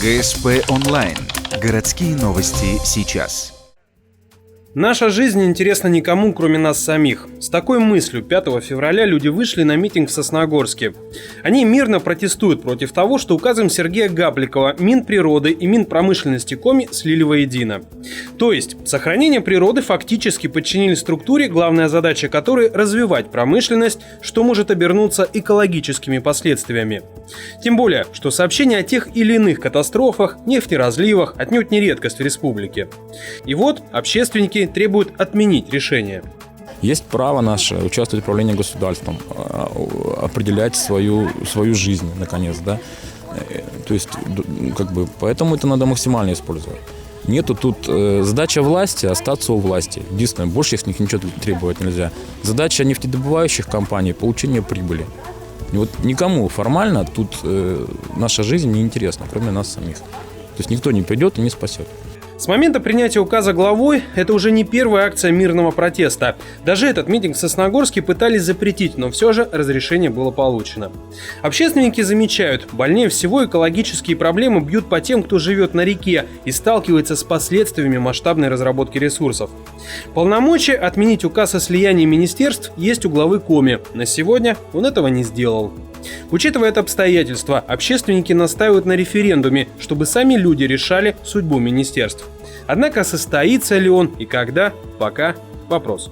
ГСП онлайн. Городские новости сейчас. Наша жизнь интересна никому, кроме нас самих. С такой мыслью 5 февраля люди вышли на митинг в Сосногорске. Они мирно протестуют против того, что указом Сергея Гапликова Минприроды и Минпромышленности Коми слили воедино. То есть, сохранение природы фактически подчинили структуре, главная задача которой – развивать промышленность, что может обернуться экологическими последствиями. Тем более, что сообщения о тех или иных катастрофах, нефтеразливах отнюдь не редкость в республике. И вот общественники требуют отменить решение. Есть право наше участвовать в управлении государством, определять свою жизнь, наконец, да. То есть, поэтому это надо максимально использовать. Нету тут задача власти остаться у власти. Единственное, больше с них ничего требовать нельзя. Задача нефтедобывающих компаний – получение прибыли. И вот никому формально тут наша жизнь не интересна, кроме нас самих. То есть никто не придет и не спасет. С момента принятия указа главой это уже не первая акция мирного протеста. Даже этот митинг в Сосногорске пытались запретить, но все же разрешение было получено. Общественники замечают, больнее всего экологические проблемы бьют по тем, кто живет на реке и сталкивается с последствиями масштабной разработки ресурсов. Полномочия отменить указ о слиянии министерств есть у главы Коми. На сегодня он этого не сделал. Учитывая это обстоятельство, общественники настаивают на референдуме, чтобы сами люди решали судьбу министерств. Однако состоится ли он и когда – пока вопрос.